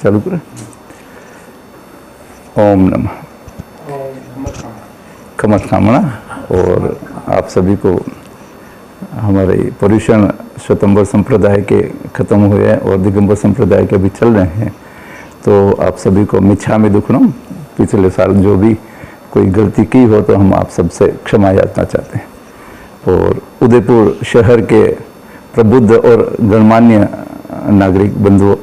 चालू करें। ओम नमः कमल। और आप सभी को हमारे पर्यूषण श्वेतंबर संप्रदाय के ख़त्म हुए हैं और दिगंबर संप्रदाय के भी चल रहे हैं, तो आप सभी को मिच्छामि दुक्कडम, पिछले साल जो भी कोई गलती की हो तो हम आप सबसे क्षमा याचना चाहते हैं। और उदयपुर शहर के प्रबुद्ध और गणमान्य नागरिक बंधुओं,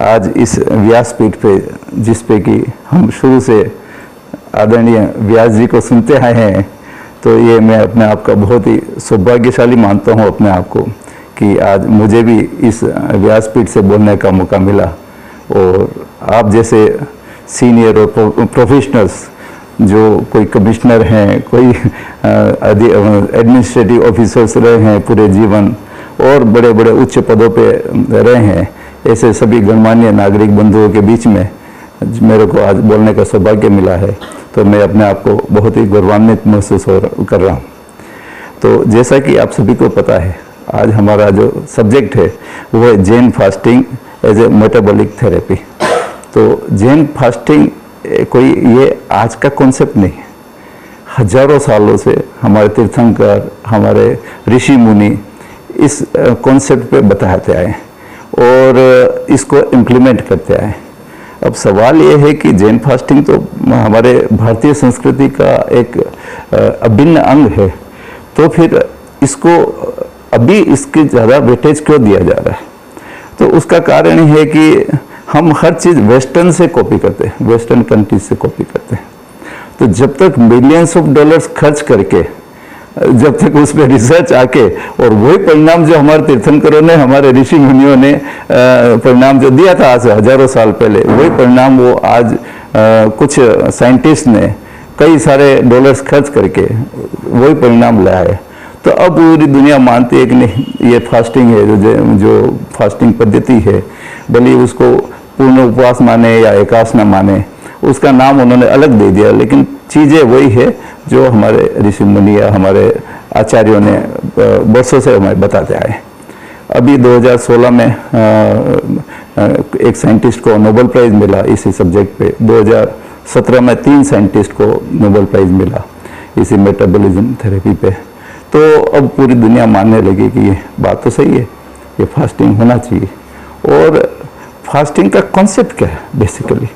आज इस व्यासपीठ पे जिस पे कि हम शुरू से आदरणीय व्यास जी को सुनते आए हैं, तो ये मैं अपने आप का बहुत ही सौभाग्यशाली मानता हूँ अपने आप को कि आज मुझे भी इस व्यासपीठ से बोलने का मौका मिला। और आप जैसे सीनियर और प्रोफेशनल्स जो कोई कमिश्नर हैं, कोई एडमिनिस्ट्रेटिव ऑफिसर्स रहे हैं पूरे जीवन और बड़े बड़े उच्च पदों पे रहे हैं, ऐसे सभी गणमान्य नागरिक बंधुओं के बीच में मेरे को आज बोलने का सौभाग्य मिला है, तो मैं अपने आप को बहुत ही गौरवान्वित महसूस कर रहा हूँ। तो जैसा कि आप सभी को पता है, आज हमारा जो सब्जेक्ट है वो है Jain fasting as a metabolic therapy. तो जैन फास्टिंग कोई ये आज का कॉन्सेप्ट नहीं है, हजारों सालों से हमारे तीर्थंकर, हमारे ऋषि मुनि इस कॉन्सेप्ट पे बताते आए और इसको इम्प्लीमेंट करते आए। अब सवाल ये है कि जैन फास्टिंग तो हमारे भारतीय संस्कृति का एक अभिन्न अंग है, तो फिर इसको अभी इसकी ज़्यादा वेटेज क्यों दिया जा रहा है? तो उसका कारण है कि हम हर चीज़ वेस्टर्न से कॉपी करते हैं, वेस्टर्न कंट्रीज से कॉपी करते हैं। तो जब तक मिलियंस ऑफ डॉलर्स खर्च करके, जब तक उस पर रिसर्च आके और वही परिणाम जो हमारे तीर्थंकरों ने, हमारे ऋषि मुनियों ने परिणाम जो दिया था आज हजारों साल पहले, वही परिणाम वो आज कुछ साइंटिस्ट ने कई सारे डॉलर्स खर्च करके वही परिणाम लाया है। तो अब पूरी दुनिया मानती है कि नहीं, ये फास्टिंग है, जो फास्टिंग पद्धति है, भले उसको पूर्ण उपवास माने या एकासना माने, उसका नाम उन्होंने अलग दे दिया, लेकिन चीज़ें वही है जो हमारे ऋषि मुनि या हमारे आचार्यों ने वर्षों से हमें बताते आए। अभी 2016 में एक साइंटिस्ट को नोबेल प्राइज़ मिला इसी सब्जेक्ट पे। 2017 में 3 साइंटिस्ट को नोबेल प्राइज़ मिला इसी मेटाबॉलिज्म थेरेपी पे। तो अब पूरी दुनिया मानने लगी कि ये बात तो सही है, ये फास्टिंग होना चाहिए। और फास्टिंग का कॉन्सेप्ट क्या है? बेसिकली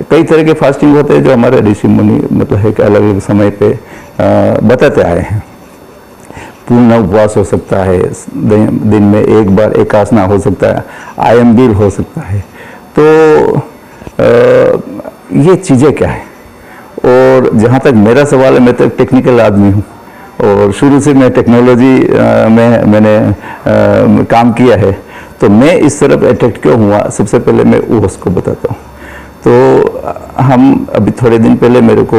कई तरह के फास्टिंग होते हैं जो हमारे ऋषि मुनि मतलब है कि अलग अलग समय पे बताते आए हैं। पूर्ण उपवास हो सकता है, दिन में एक बार एकासना हो सकता है, आयम्बीर हो सकता है। तो ये चीज़ें क्या है? और जहाँ तक मेरा सवाल है, मैं तो टेक्निकल आदमी हूँ और शुरू से मैं टेक्नोलॉजी में मैंने काम किया है, तो मैं इस तरफ अट्रैक्ट क्यों हुआ, सबसे पहले मैं उसको बताता हूँ। तो हम अभी थोड़े दिन पहले मेरे को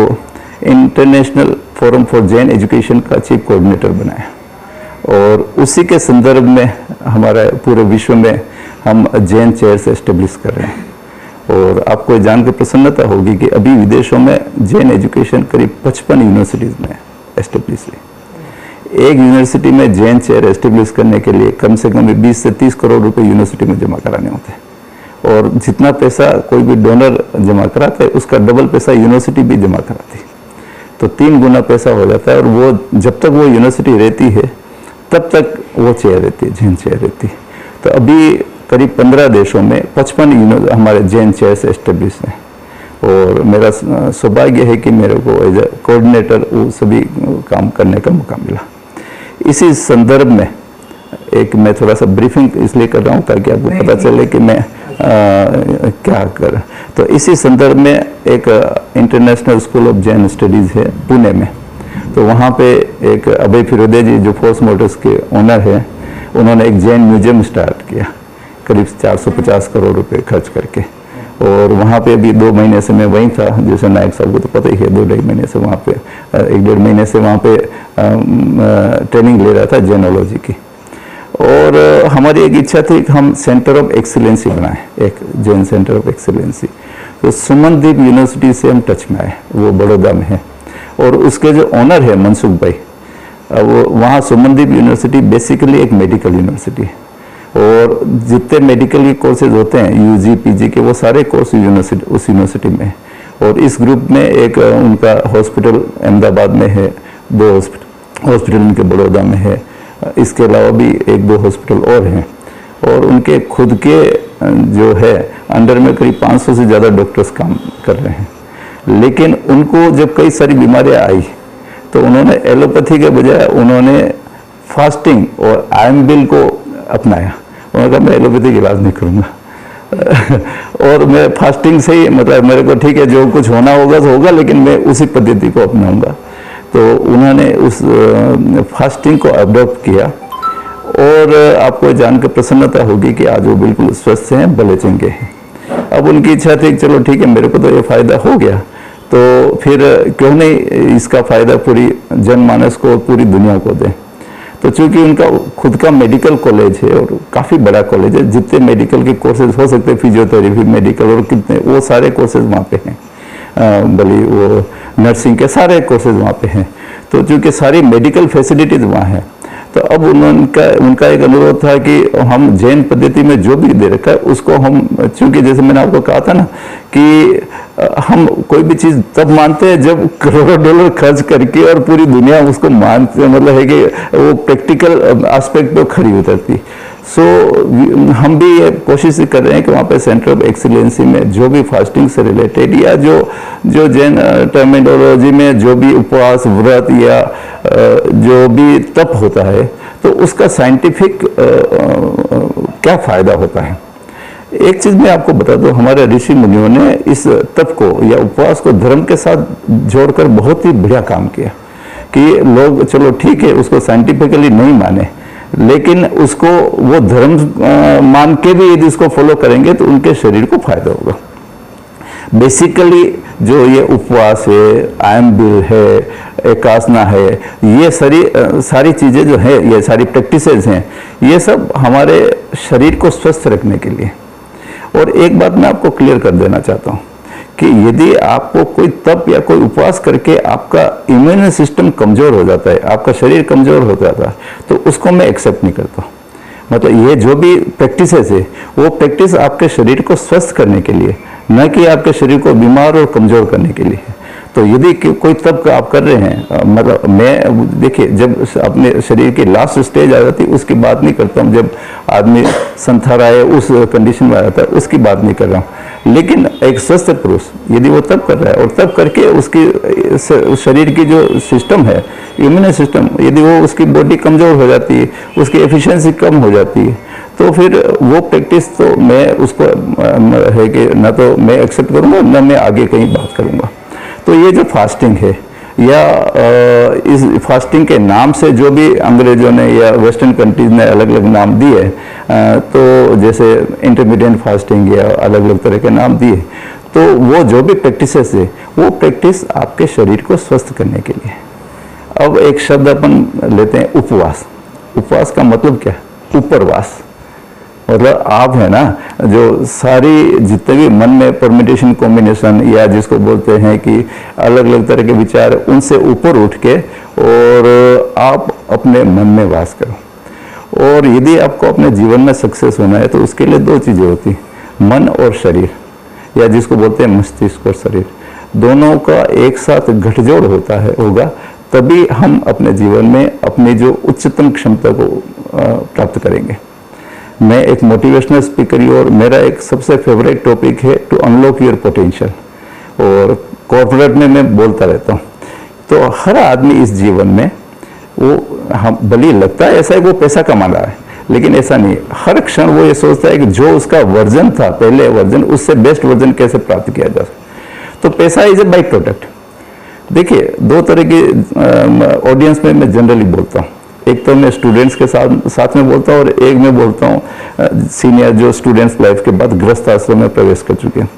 international forum for Jain education का चीफ कोऑर्डिनेटर बनाया और उसी के संदर्भ में हमारा पूरे विश्व में हम जैन चेयर्स एस्टेब्लिश कर रहे हैं। और आपको जानकर प्रसन्नता होगी कि अभी विदेशों में जैन एजुकेशन करीब 55 यूनिवर्सिटीज़ में एस्टेब्लिश है। एक यूनिवर्सिटी में जैन चेयर एस्टेब्लिश करने के लिए कम से कम 20 से 30 करोड़ रुपए यूनिवर्सिटी में जमा कराने होते हैं, और जितना पैसा कोई भी डोनर जमा कराता है उसका डबल पैसा यूनिवर्सिटी भी जमा कराती है, तो 3 गुना पैसा हो जाता है। और वो जब तक वो यूनिवर्सिटी रहती है तब तक वो चेयर रहती है, जैन चेयर रहती है। तो अभी करीब 15 देशों में 55 हमारे जैन चेयर्स एस्टेब्लिश हैं। और मेरा सौभाग्य है कि मेरे को एज ए कोऑर्डिनेटर वो सभी काम करने का मौका मिला। इसी संदर्भ में एक मैं थोड़ा सा ब्रीफिंग इसलिए कर रहा हूँ ताकि आपको पता चले कि मैं क्या कर। तो इसी संदर्भ में एक international school of Jain studies है पुणे में, तो वहाँ पे एक अभय फिरोदे जी जो फोर्स मोटर्स के ओनर हैं, उन्होंने एक जैन म्यूजियम स्टार्ट किया करीब 450 करोड़ रुपए खर्च करके। और वहाँ पे अभी 2 महीने से मैं वहीं था, जैसे नायक साहब को तो पता ही है, 2-2.5 महीने से वहाँ पे 1-1.5 महीने से वहाँ पे ट्रेनिंग ले रहा था जैनोलॉजी की। और हमारी एक इच्छा थी कि हम सेंटर ऑफ एक्सीलेंसी बनाएं, एक जैन सेंटर ऑफ एक्सीलेंसी। तो सुमनदीप यूनिवर्सिटी से हम टच में आए, वो बड़ौदा में है, और उसके जो ओनर है मनसुख भाई, वो वहाँ सुमनदीप यूनिवर्सिटी बेसिकली एक मेडिकल यूनिवर्सिटी है। और जितने मेडिकल के कोर्सेज होते हैं यूजी पीजी के, वो सारे कोर्स उस यूनिवर्सिटी में है। और इस ग्रुप में एक उनका हॉस्पिटल अहमदाबाद में है, 2 हॉस्पिटल उनके बड़ौदा में है, इसके अलावा भी 1-2 हॉस्पिटल और हैं। और उनके खुद के जो है अंडर में करीब 500 से ज़्यादा डॉक्टर्स काम कर रहे हैं। लेकिन उनको जब कई सारी बीमारियां आई तो उन्होंने एलोपैथी के बजाय उन्होंने फास्टिंग और आयम्बिल को अपनाया। उन्होंने कहा मैं एलोपैथी का इलाज नहीं करूँगा और मैं फास्टिंग से ही, मतलब मेरे को ठीक है जो कुछ होना होगा तो होगा, लेकिन मैं उसी पद्धति को अपनाऊंगा। तो उन्होंने उस फास्टिंग को अडॉप्ट किया और आपको जानकर प्रसन्नता होगी कि आज वो बिल्कुल स्वस्थ हैं, भले चंगे हैं। अब उनकी इच्छा थी चलो ठीक है मेरे को तो ये फायदा हो गया, तो फिर क्यों नहीं इसका फायदा पूरी जनमानस को और पूरी दुनिया को दें। तो चूंकि उनका खुद का मेडिकल कॉलेज है और काफ़ी बड़ा कॉलेज है, जितने मेडिकल के कोर्सेज हो सकते हैं, फिजियोथेरेपी मेडिकल और कितने, वो सारे कोर्सेज वहाँ पे हैं, भले वो नर्सिंग के सारे कोर्सेज वहाँ पे हैं। तो चूंकि सारी मेडिकल फैसिलिटीज वहाँ है, तो अब उनका एक अनुरोध था कि हम जैन पद्धति में जो भी दे रखा है उसको हम, चूंकि जैसे मैंने आपको कहा था ना कि हम कोई भी चीज़ तब मानते हैं जब करोड़ों डॉलर खर्च करके और पूरी दुनिया उसको मानते, मतलब है कि वो प्रैक्टिकल एस्पेक्ट पे खड़ी उतरती। सो हम भी ये कोशिश कर रहे हैं कि वहाँ पे सेंटर ऑफ एक्सीलेंसी में जो भी फास्टिंग से रिलेटेड या जो जैन टर्मिनोलॉजी में जो भी उपवास, व्रत या जो भी तप होता है, तो उसका साइंटिफिक क्या फ़ायदा होता है। एक चीज़ मैं आपको बता दूं, हमारे ऋषि मुनियों ने इस तप को या उपवास को धर्म के साथ जोड़कर बहुत ही बढ़िया काम किया कि लोग चलो ठीक है उसको साइंटिफिकली नहीं माने, लेकिन उसको वो धर्म मान के भी यदि इसको फॉलो करेंगे तो उनके शरीर को फायदा होगा। बेसिकली जो ये उपवास है, आयम्बिल है, एकासना है, ये सारी चीज़ें जो है, ये सारी प्रैक्टिसेस हैं, ये सब हमारे शरीर को स्वस्थ रखने के लिए। और एक बात मैं आपको क्लियर कर देना चाहता हूँ कि यदि आपको कोई तप या कोई उपवास करके आपका इम्यून सिस्टम कमज़ोर हो जाता है, आपका शरीर कमज़ोर हो जाता है, तो उसको मैं एक्सेप्ट नहीं करता। मतलब ये जो भी प्रैक्टिसेस है वो प्रैक्टिस आपके शरीर को स्वस्थ करने के लिए, न कि आपके शरीर को बीमार और कमज़ोर करने के लिए है। तो यदि कोई तप आप कर रहे हैं, मतलब मैं देखिए जब अपने शरीर की लास्ट स्टेज आ जाती है उसकी बात नहीं करता हूँ, जब आदमी संथारा है उस कंडीशन में आ जाता है उसकी बात नहीं कर रहा हूँ। लेकिन एक स्वस्थ पुरुष यदि वो तप कर रहा है और तप करके उसकी शरीर की जो सिस्टम है, इम्यून सिस्टम, यदि वो उसकी बॉडी कमज़ोर हो जाती है, उसकी एफिशिएंसी कम हो जाती है, तो फिर वो प्रैक्टिस तो मैं उसको है कि ना तो मैं एक्सेप्ट करूँगा ना मैं आगे कहीं बात करूँगा। तो ये जो फास्टिंग है या इस फास्टिंग के नाम से जो भी अंग्रेजों ने या वेस्टर्न कंट्रीज ने अलग अलग नाम दिए, तो जैसे इंटरमीडिएट फास्टिंग या अलग अलग तरह के नाम दिए, तो वो जो भी प्रैक्टिसेस है वो प्रैक्टिस आपके शरीर को स्वस्थ करने के लिए। अब एक शब्द अपन लेते हैं उपवास। उपवास का मतलब क्या है? उपरवास। मतलब आप है ना जो सारी जितने भी मन में परमिटेशन कॉम्बिनेशन या जिसको बोलते हैं कि अलग अलग तरह के विचार, उनसे ऊपर उठ के और आप अपने मन में वास करो। और यदि आपको अपने जीवन में सक्सेस होना है तो उसके लिए 2 चीज़ें होती हैं, मन और शरीर, या जिसको बोलते हैं मस्तिष्क और शरीर, दोनों का एक साथ गठजोड़ होगा, तभी हम अपने जीवन में अपनी जो उच्चतम क्षमता को प्राप्त करेंगे। मैं एक मोटिवेशनल स्पीकर हूँ और मेरा एक सबसे फेवरेट टॉपिक है टू अनलॉक योर पोटेंशियल, और कॉर्पोरेट में मैं बोलता रहता हूँ। तो हर आदमी इस जीवन में वो हम भले लगता है ऐसा है वो पैसा कमा रहा है, लेकिन ऐसा नहीं है। हर क्षण वो ये सोचता है कि जो उसका वर्जन था, पहले वर्जन, उससे बेस्ट वर्जन कैसे प्राप्त किया जा सके। तो पैसा इज ए बाई प्रोडक्ट। देखिए 2 तरह की ऑडियंस में मैं जनरली बोलता हूँ, एक तो मैं स्टूडेंट्स के साथ में बोलता हूँ और एक मैं बोलता हूँ सीनियर जो स्टूडेंट्स लाइफ के बाद गृहस्थ आश्रम में प्रवेश कर चुके हैं।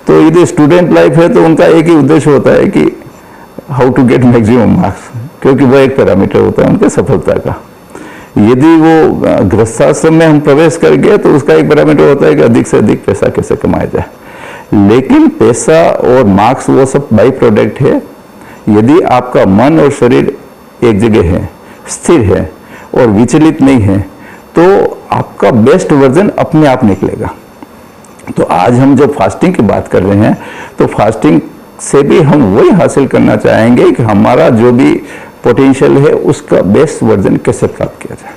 तो यदि स्टूडेंट लाइफ है तो उनका एक ही उद्देश्य होता है कि how to get maximum marks, क्योंकि वो एक पैरामीटर होता है उनके सफलता का। यदि वो गृहस्थाश्रम में हम प्रवेश कर गए तो उसका एक पैरामीटर होता है कि अधिक से अधिक पैसा कैसे कमाया जाए। लेकिन पैसा और मार्क्स वो सब बाई प्रोडक्ट है। यदि आपका मन और शरीर एक जगह है, स्थिर है और विचलित नहीं है, तो आपका बेस्ट वर्जन अपने आप निकलेगा। तो आज हम जो फास्टिंग की बात कर रहे हैं, तो फास्टिंग से भी हम वही हासिल करना चाहेंगे कि हमारा जो भी पोटेंशियल है उसका बेस्ट वर्जन कैसे प्राप्त किया जाए।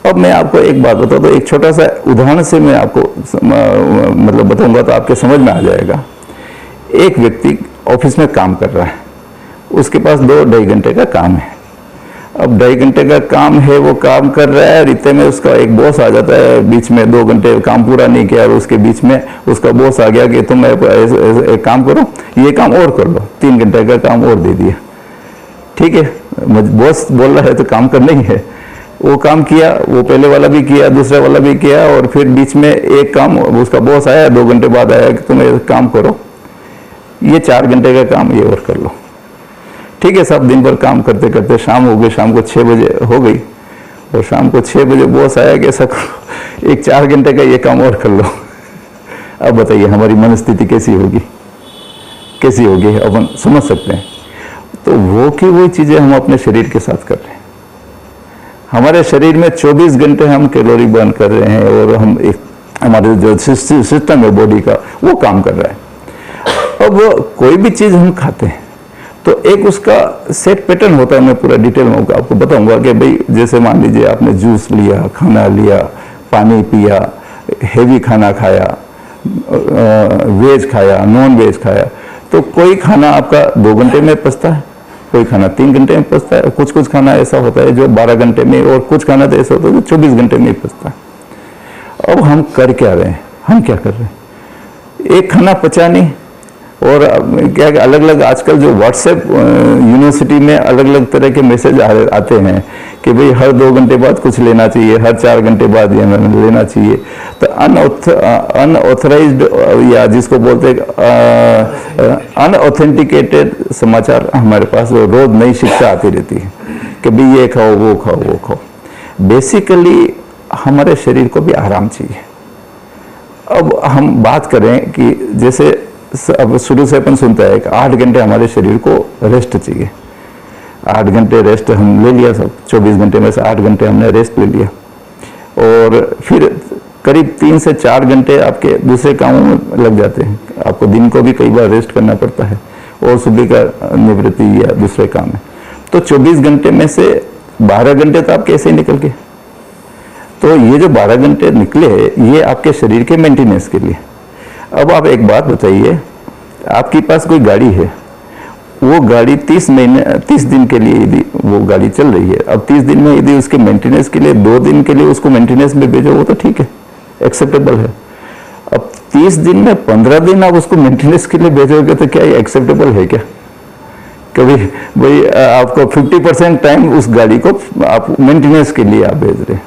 अब मैं आपको एक बात बताऊँ, तो एक छोटा सा उदाहरण से मैं आपको मतलब बताऊंगा तो आपके समझ में आ जाएगा। एक व्यक्ति ऑफिस में काम कर रहा है, उसके पास 2-2.5 घंटे का काम है। अब 2.5 घंटे का काम है, वो काम कर रहा है, रिते में उसका एक बॉस आ जाता है, बीच में 2 घंटे काम पूरा नहीं किया और उसके बीच में उसका बॉस आ गया कि तुम एक काम करो, ये काम और कर लो, 3 घंटे का काम और दे दिया। ठीक है, बॉस बोल रहा है तो काम करना ही है। वो काम किया, वो पहले वाला भी किया, दूसरा वाला भी किया, और फिर बीच में एक काम उसका बॉस आया 2 घंटे बाद आया कि तुम एक काम करो, ये 4 घंटे का काम ये और कर लो। ठीक है, सब दिन भर काम करते करते शाम हो गई, शाम को 6 बजे हो गई, और शाम को 6 बजे बॉस आया कि ऐसा करो, एक 4 घंटे का ये काम और कर लो। अब बताइए हमारी मनस्थिति कैसी होगी, कैसी होगी, अपन समझ सकते हैं। तो वो की वही चीजें हम अपने शरीर के साथ कर रहे हैं। हमारे शरीर में 24 घंटे हम कैलोरी बर्न कर रहे हैं, और हम एक हमारे जो सिस्टम है बॉडी का वो काम कर रहा है। अब कोई भी चीज हम खाते हैं तो एक उसका सेट पैटर्न होता है। मैं पूरा डिटेल में आपको बताऊंगा कि भाई जैसे मान लीजिए आपने जूस लिया, खाना लिया, पानी पिया, हेवी खाना खाया, वेज खाया, नॉन वेज खाया, तो कोई खाना आपका 2 घंटे में पचता है, कोई खाना 3 घंटे में पचता है, कुछ खाना ऐसा होता है जो 12 घंटे में, और कुछ खाना तो ऐसा होता है जो 24 घंटे में ही पचता है। अब हम कर क्या रहे हैं, हम क्या कर रहे हैं, एक खाना पचा नहीं, और क्या अलग अलग आजकल जो व्हाट्सएप यूनिवर्सिटी में अलग अलग तरह के मैसेज आते हैं कि भाई हर 2 घंटे बाद कुछ लेना चाहिए, हर 4 घंटे बाद ये लेना चाहिए। तो अनऑथराइज्ड या जिसको बोलते हैं अनऑथेंटिकेटेड समाचार हमारे पास रोज नई शिक्षा आती रहती है कि भाई ये खाओ, वो खाओ, वो खाओ। बेसिकली हमारे शरीर को भी आराम चाहिए। अब हम बात करें कि जैसे अब शुरू से अपन सुनता है कि 8 घंटे हमारे शरीर को रेस्ट चाहिए। 8 घंटे रेस्ट हम ले लिया, सब 24 घंटे में से 8 घंटे हमने रेस्ट ले लिया, और फिर करीब 3 से 4 घंटे आपके दूसरे कामों में लग जाते हैं। आपको दिन को भी कई बार रेस्ट करना पड़ता है, और सुबह का निवृत्ति या दूसरे काम है। तो 24 घंटे में से 12 घंटे तो आप कैसे निकल गए। तो ये जो 12 घंटे निकले ये आपके शरीर के मेंटेनेंस के लिए। अब आप एक बात बताइए, आपके पास कोई गाड़ी है, वो गाड़ी 30 दिन के लिए यदि वो गाड़ी चल रही है, अब 30 दिन में यदि उसके मेंटेनेंस के लिए 2 दिन के लिए उसको मेंटेनेंस में भेजो, वो तो ठीक है, एक्सेप्टेबल है। अब 30 दिन में 15 दिन आप उसको मेंटेनेंस के लिए भेजोगे तो क्या ये एक्सेप्टेबल है क्या? कभी भाई आपको 50% टाइम उस गाड़ी को आप मेंटेनेंस के लिए आप भेज रहे हैं,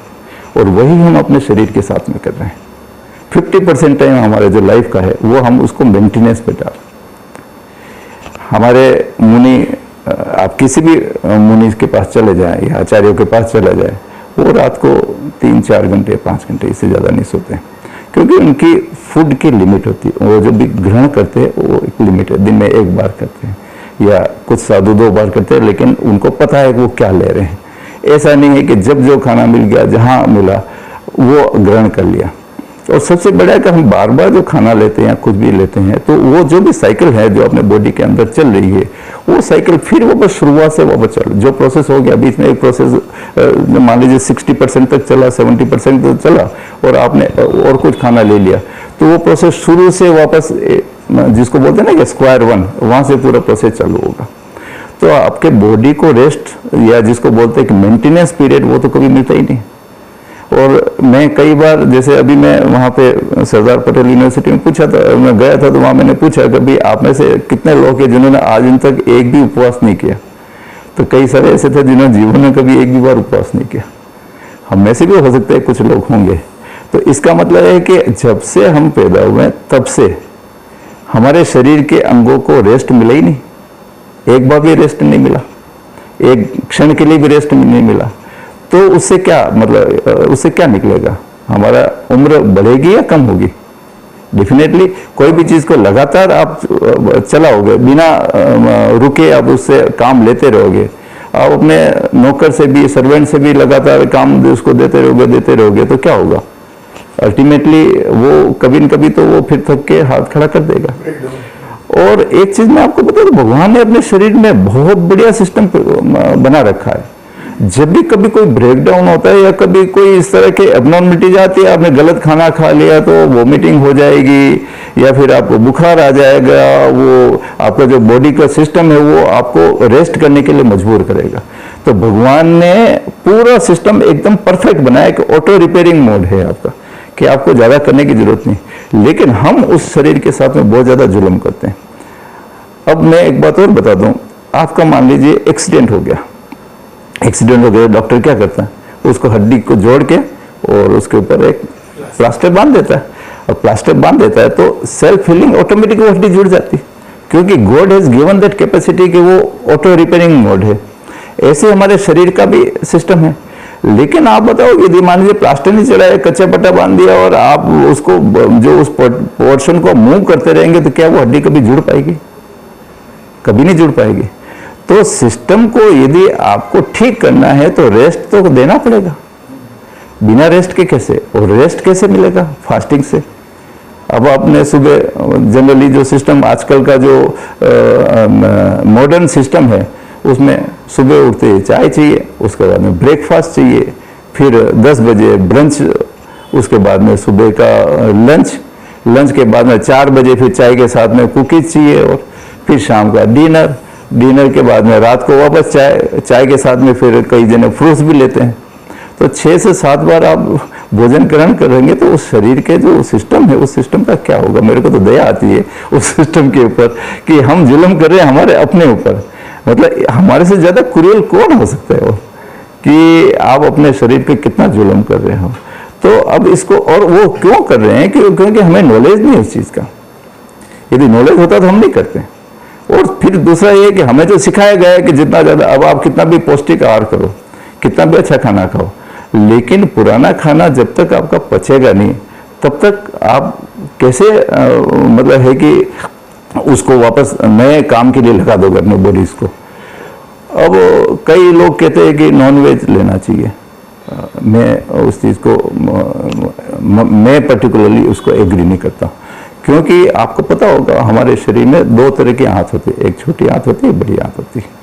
और वही हम अपने शरीर के साथ में कर रहे हैं। 50% टाइम हमारे जो लाइफ का है वो हम उसको मेंटेनेंस पे डाल। हमारे मुनि, आप किसी भी मुनि के पास चले जाएं या आचार्यों के पास चले जाएं, वो रात को 3-4 घंटे 5 घंटे इससे ज़्यादा नहीं सोते, क्योंकि उनकी फूड की लिमिट होती है। वो जो भी ग्रहण करते हैं वो एक लिमिट है, दिन में 1 बार करते हैं, या कुछ साधु 2 बार करते हैं, लेकिन उनको पता है कि वो क्या ले रहे हैं। ऐसा नहीं है कि जब जो खाना मिल गया, जहाँ मिला वो ग्रहण कर लिया। और सबसे बड़ा है कि हम बार बार जो खाना लेते हैं या कुछ भी लेते हैं, तो वो जो भी साइकिल है जो अपने बॉडी के अंदर चल रही है, वो साइकिल फिर वो बस शुरुआत से वापस चल, जो प्रोसेस हो गया बीच में एक प्रोसेस मान लीजिए 60% तक चला, 70% तक चला, और आपने और कुछ खाना ले लिया, तो वो प्रोसेस शुरू से वापस जिसको बोलते हैं ना कि स्क्वायर 1, वहाँ से पूरा प्रोसेस चालू होगा। तो आपके बॉडी को रेस्ट या जिसको बोलते हैं कि मेंटेनेंस पीरियड, वो तो कभी मिलता ही नहीं। और मैं कई बार, जैसे अभी मैं वहाँ पे सरदार पटेल यूनिवर्सिटी में पूछा था, मैं गया था, तो वहाँ मैंने पूछा कि भाई आप में से कितने लोग हैं जिन्होंने आज दिन तक एक भी उपवास नहीं किया। तो कई सारे ऐसे थे जिन्होंने जीवन में कभी एक भी बार उपवास नहीं किया। हम में से भी हो सकते हैं कुछ लोग होंगे। तो इसका मतलब है कि जब से हम पैदा हुए तब से हमारे शरीर के अंगों को रेस्ट मिला ही नहीं, एक बार भी रेस्ट नहीं मिला, एक क्षण के लिए भी रेस्ट नहीं मिला। तो उससे क्या मतलब, उससे क्या निकलेगा? हमारा उम्र बढ़ेगी या कम होगी? डेफिनेटली कोई भी चीज को लगातार आप चलाओगे, बिना रुके आप उससे काम लेते रहोगे, आप अपने नौकर से भी, सर्वेंट से भी लगातार काम उसको देते रहोगे तो क्या होगा? अल्टीमेटली वो कभी न कभी तो वो फिर थक के हाथ खड़ा कर देगा। और एक चीज मैं आपको बता दूं, भगवान ने अपने शरीर में बहुत बढ़िया सिस्टम बना रखा है। जब भी कभी कोई ब्रेकडाउन होता है या कभी कोई इस तरह के एबनॉर्मलिटी जाती है, आपने गलत खाना खा लिया तो वोमिटिंग हो जाएगी या फिर आपको बुखार आ जाएगा, वो आपका जो बॉडी का सिस्टम है वो आपको रेस्ट करने के लिए मजबूर करेगा। तो भगवान ने पूरा सिस्टम एकदम परफेक्ट बनाया कि ऑटो रिपेयरिंग मोड है आपका, कि आपको ज्यादा करने की जरूरत नहीं। लेकिन हम उस शरीर के साथ में बहुत ज्यादा जुल्म करते हैं। अब मैं एक बात और बता दूं, आपका मान लीजिए एक्सीडेंट हो गया, डॉक्टर क्या करता है? उसको हड्डी को जोड़ के और उसके ऊपर एक प्लास्टर बांध देता है, और प्लास्टर बांध देता है तो सेल्फ हीलिंग ऑटोमेटिक वो हड्डी जुड़ जाती है, क्योंकि God has given that capacity कि वो ऑटो रिपेयरिंग मोड है। ऐसे हमारे शरीर का भी सिस्टम है। लेकिन आप बताओ, यदि मान लीजिए प्लास्टर नहीं चढ़ाया, कच्चा पट्टा बांध दिया और आप उसको जो उस पोर्शन को मूव करते रहेंगे तो क्या वो हड्डी कभी जुड़ पाएगी? कभी नहीं जुड़ पाएगी। तो सिस्टम को यदि आपको ठीक करना है तो रेस्ट तो देना पड़ेगा। बिना रेस्ट के कैसे? और रेस्ट कैसे मिलेगा? फास्टिंग से। अब आपने सुबह जनरली जो सिस्टम आजकल का जो मॉडर्न सिस्टम है, उसमें सुबह उठते ही चाय चाहिए, उसके बाद में ब्रेकफास्ट चाहिए, फिर 10 बजे ब्रंच, उसके बाद में सुबह का लंच के बाद में 4 बजे फिर चाय के साथ में कुकीज चाहिए, और फिर शाम का डिनर के बाद में रात को वापस चाय के साथ में फिर कई जने फ्रूट्स भी लेते हैं। तो 6 से 7 बार आप भोजन ग्रहण करेंगे तो उस शरीर के जो सिस्टम है, उस सिस्टम का क्या होगा? मेरे को तो दया आती है उस सिस्टम के ऊपर कि हम जुल्म कर रहे हैं हमारे अपने ऊपर। मतलब हमारे से ज्यादा क्रूएल कौन हो सकता है वो, कि आप अपने शरीर पे कितना जुल्म कर रहे हो। तो अब इसको, और वो क्यों कर रहे हैं? क्योंकि हमें नॉलेज नहीं है उस चीज का। यदि नॉलेज होता तो हम नहीं करते। और फिर दूसरा ये कि हमें जो सिखाया गया है कि जितना ज्यादा, अब आप कितना भी पौष्टिक आहार करो, कितना भी अच्छा खाना खाओ, लेकिन पुराना खाना जब तक आपका पचेगा नहीं तब तक आप कैसे मतलब है कि उसको वापस नए काम के लिए लगा दोगे अपने बॉडीज को। अब कई लोग कहते हैं कि नॉनवेज लेना चाहिए। मैं उस चीज को मैं पर्टिकुलरली उसको एग्री नहीं करता, क्योंकि आपको पता होगा हमारे शरीर में 2 तरह की आंत होती है, एक छोटी आंत होती है, बड़ी आंत होती है।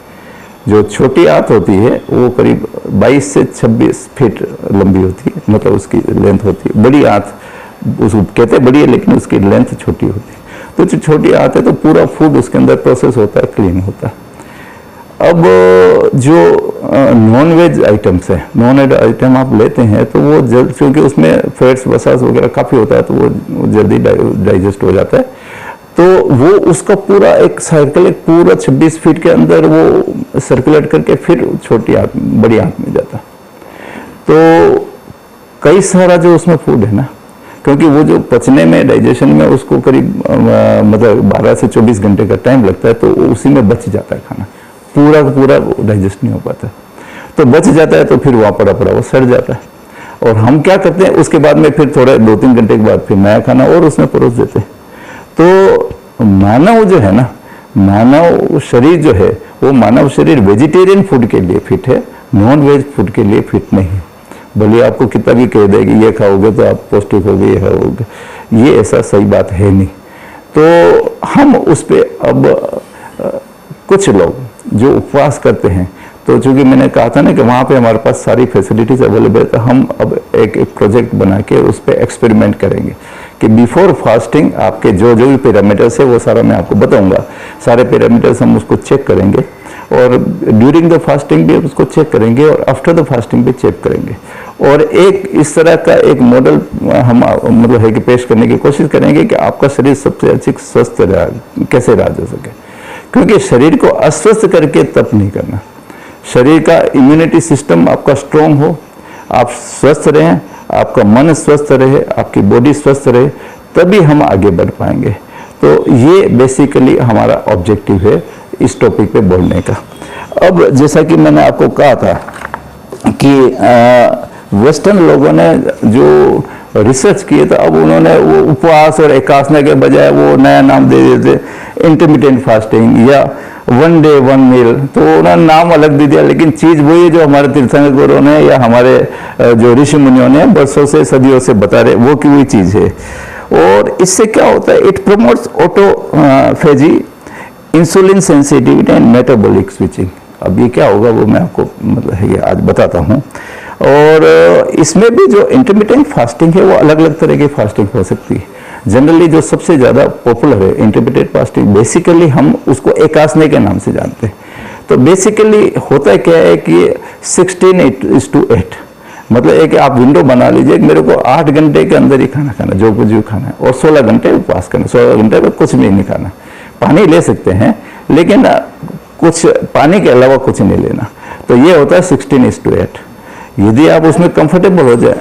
जो छोटी आंत होती है वो करीब 22 से 26 फीट लंबी होती है, मतलब उसकी लेंथ होती है। बड़ी आंत उसको कहते हैं बड़ी है, लेकिन उसकी लेंथ छोटी होती है। तो जो छोटी आंत है तो पूरा फूड उसके अंदर प्रोसेस होता है, क्लीन होता है। अब जो नॉन वेज आइटम्स है, नॉन वेज आइटम आप लेते हैं तो वो जल्द, क्योंकि उसमें फैट्स वसास वगैरह काफ़ी होता है तो वो जल्दी डाइजेस्ट हो जाता है। तो वो उसका पूरा एक साइकिल, एक पूरा 26 फीट के अंदर वो सर्कुलेट करके फिर छोटी आंत, बड़ी आंत में जाता है। तो कई सारा जो उसमें फूड है ना, क्योंकि वो जो पचने में, डाइजेशन में उसको करीब मतलब 12 से 24 घंटे का टाइम लगता है, तो उसी में बच जाता है खाना, पूरा का पूरा डाइजेस्ट नहीं हो पाता। तो बच जाता है तो फिर वहाँ पड़ा वो सड़ जाता है। और हम क्या करते हैं, उसके बाद में फिर थोड़ा 2-3 घंटे के बाद फिर नया खाना और उसमें परोस देते हैं। तो मानव जो है ना, मानव शरीर जो है, वो मानव शरीर वेजिटेरियन फूड के लिए फिट है, नॉन वेज फूड के लिए फिट नहीं है। भले आपको कितना भी कह दे कि ये खाओगे तो आप पौष्टिक होगे, ये खाओगे, ये ऐसा सही बात है नहीं। तो हम उस पर अब कुछ लोग जो उपवास करते हैं, तो चूंकि मैंने कहा था ना कि वहाँ पे हमारे पास सारी फैसिलिटीज अवेलेबल है, तो हम अब एक प्रोजेक्ट बना के उस पर एक्सपेरिमेंट करेंगे कि बिफोर फास्टिंग आपके जो भी पैरामीटर्स है वो सारा मैं आपको बताऊंगा। सारे पैरामीटर्स हम उसको चेक करेंगे, और ड्यूरिंग द फास्टिंग भी उसको चेक करेंगे, और आफ्टर द फास्टिंग भी चेक करेंगे। और एक इस तरह का एक मॉडल हम मतलब है कि पेश करने की कोशिश करेंगे कि आपका शरीर सबसे अधिक स्वस्थ कैसे रहा जा सके। क्योंकि शरीर को अस्वस्थ करके तप नहीं करना, शरीर का इम्यूनिटी सिस्टम आपका स्ट्रोंग हो, आप स्वस्थ रहें, आपका मन स्वस्थ रहे, आपकी बॉडी स्वस्थ रहे, तभी हम आगे बढ़ पाएंगे। तो ये बेसिकली हमारा ऑब्जेक्टिव है इस टॉपिक पे बोलने का। अब जैसा कि मैंने आपको कहा था कि वेस्टर्न लोगों ने जो रिसर्च किए, तो अब उन्होंने वो उपवास और एकासना के बजाय वो नया नाम दे देते इंटरमिटेंट फास्टिंग या 1 डे 1 मील, तो उन्होंने नाम अलग दे दिया, लेकिन चीज़ वही है जो हमारे तीर्थंकर गुरुओं ने या हमारे जो ऋषि मुनियों ने बरसों से सदियों से बता रहे, वो की वही चीज़ है। और इससे क्या होता है, it promotes autophagy, insulin sensitivity and metabolic switching. अब ये क्या होगा वो मैं आपको मतलब ये आज बताता हूँ। और इसमें भी जो इंटरमिटेंट फास्टिंग है वो अलग अलग तरह की फास्टिंग हो सकती है। जनरली जो सबसे ज़्यादा पॉपुलर है इंटरमिटेंट फास्टिंग, बेसिकली हम उसको एकासने के नाम से जानते हैं। तो बेसिकली होता क्या है कि 16:8, मतलब एक आप विंडो बना लीजिए, मेरे को 8 घंटे के अंदर ही खाना खाना, जो कुछ भी खाना है, और 16 घंटे उपवास करना। 16 घंटे में कुछ भी नहीं खाना, पानी ले सकते हैं लेकिन कुछ पानी के अलावा कुछ नहीं लेना। तो ये होता है 16:8। यदि आप उसमें कंफर्टेबल हो जाए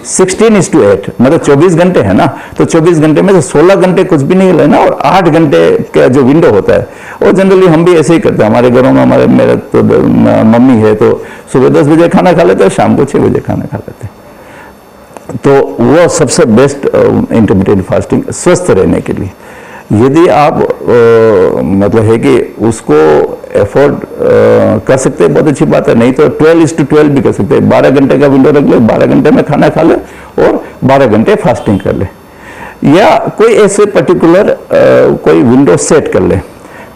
16:8, मतलब 24 घंटे है ना, तो 24 घंटे में से 16 घंटे कुछ भी नहीं लेना और 8 घंटे का जो विंडो होता है, और जनरली हम भी ऐसे ही करते हैं हमारे घरों में। मेरा तो मम्मी है तो सुबह 10 बजे खाना खा लेते हैं, शाम को 6 बजे खाना खा लेते हैं। तो वो सबसे बेस्ट इंटरमिटेंट फास्टिंग स्वस्थ रहने के लिए। यदि आप मतलब है कि उसको एफोर्ड कर सकते हैं, बहुत अच्छी बात है, नहीं तो 12:12 भी कर सकते हैं। 12 घंटे का विंडो रख ले, 12 घंटे में खाना खा ले और 12 घंटे फास्टिंग कर ले, या कोई ऐसे पर्टिकुलर कोई विंडो सेट कर ले।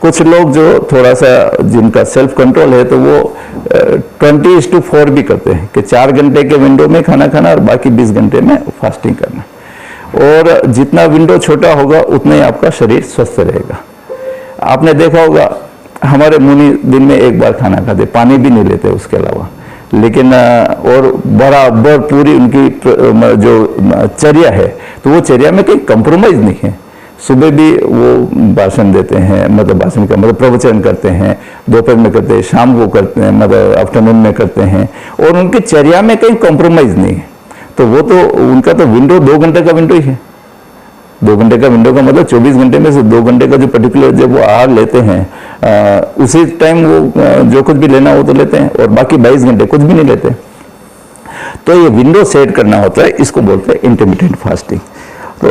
कुछ लोग जो थोड़ा सा जिनका सेल्फ कंट्रोल है तो वो 20:4 भी करते हैं कि 4 घंटे के विंडो में खाना खाना और बाकी 20 घंटे में फास्टिंग करना। और जितना विंडो छोटा होगा उतना ही आपका शरीर स्वस्थ रहेगा। आपने देखा होगा हमारे मुनि दिन में एक बार खाना खाते, पानी भी नहीं लेते उसके अलावा, लेकिन और बराबर पूरी उनकी जो चर्या है, तो वो चर्या में कोई कंप्रोमाइज नहीं है। सुबह भी वो भाषण देते हैं, मतलब भाषण का मतलब प्रवचन करते हैं, दोपहर में करते हैं, शाम को करते हैं, मतलब आफ्टरनून में करते हैं, और उनकी चर्या में कहीं कॉम्प्रोमाइज नहीं है। तो वो तो उनका तो विंडो 2 घंटे का विंडो ही है। 2 घंटे का विंडो का मतलब 24 घंटे में से 2 घंटे का जो पर्टिकुलर जब वो आहार लेते हैं उसी टाइम वो जो कुछ भी लेना हो तो लेते हैं, और बाकी 22 घंटे कुछ भी नहीं लेते। तो ये विंडो सेट करना होता है, इसको बोलते हैं इंटरमिटेंट फास्टिंग। तो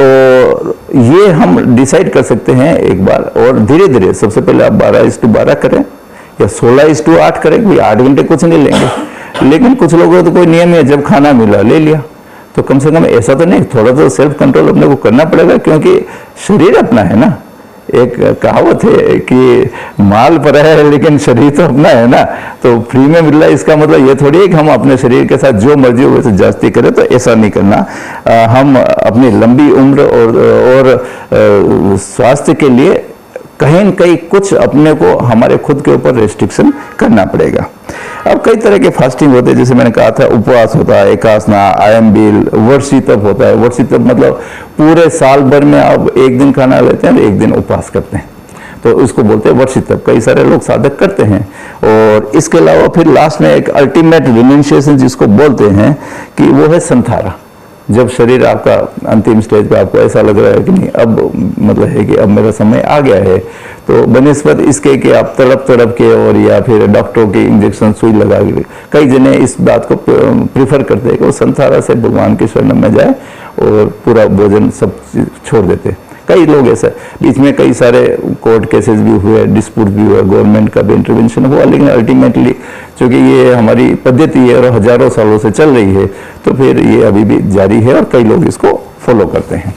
ये हम डिसाइड कर सकते हैं एक बार, और धीरे धीरे सबसे पहले आप 12:12 करें या 16:8 करें। कोई 8 घंटे कुछ नहीं लेंगे, लेकिन कुछ लोगों को तो कोई नियम है, जब खाना मिला ले लिया। तो कम से कम ऐसा तो नहीं, थोड़ा तो सेल्फ कंट्रोल अपने को करना पड़ेगा, क्योंकि शरीर अपना है ना। एक कहावत है कि माल पर है लेकिन शरीर तो अपना है ना, तो फ्री में मिल रहा है, इसका मतलब ये थोड़ी है कि हम अपने शरीर के साथ जो मर्जी हो वैसे जास्ती करें। तो ऐसा नहीं करना। हम अपनी लंबी उम्र और स्वास्थ्य के लिए कहीं न कहीं कुछ अपने को हमारे खुद के ऊपर रेस्ट्रिक्शन करना पड़ेगा। अब कई तरह के फास्टिंग होते हैं, जैसे मैंने कहा था, उपवास होता है, एकासना, आयम्बील, वर्षितप होता है। वर्षितप मतलब पूरे साल भर में आप एक दिन खाना लेते हैं और एक दिन उपवास करते हैं, तो उसको बोलते हैं वर्षितप। कई सारे लोग साधक करते हैं। और इसके अलावा फिर लास्ट में एक अल्टीमेट रिन्यूंशिएशन जिसको बोलते हैं कि वो है संथारा। जब शरीर आपका अंतिम स्टेज पे आपको ऐसा लग रहा है कि नहीं, अब मतलब है कि अब मेरा समय आ गया है, तो बनिस्बत इसके कि आप तड़प के और या फिर डॉक्टरों की इंजेक्शन सुई लगा के, कई जने इस बात को प्रीफर करते हैं कि वो संथारा से भगवान की शरण में जाए और पूरा भोजन सब छोड़ देते। कई लोग ऐसा, बीच में कई सारे कोर्ट केसेस भी हुए, डिस्प्यूट भी हुआ, गवर्नमेंट का भी इंटरवेंशन हुआ, लेकिन अल्टीमेटली चूंकि ये हमारी पद्धति है और हजारों सालों से चल रही है, तो फिर ये अभी भी जारी है और कई लोग इसको फॉलो करते हैं।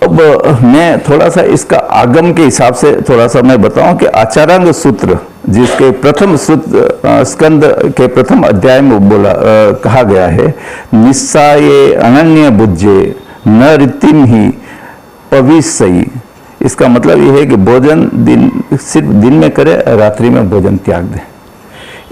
अब मैं थोड़ा सा इसका आगम के हिसाब से थोड़ा सा मैं बताऊं कि आचारांग सूत्र, जिसके प्रथम स्कंद के प्रथम अध्याय में कहा गया है, निस्साये अनन्य बुज्जे न रीतिम ही पविसई। इसका मतलब यह है कि भोजन सिर्फ दिन में करे, रात्रि में भोजन त्याग दे।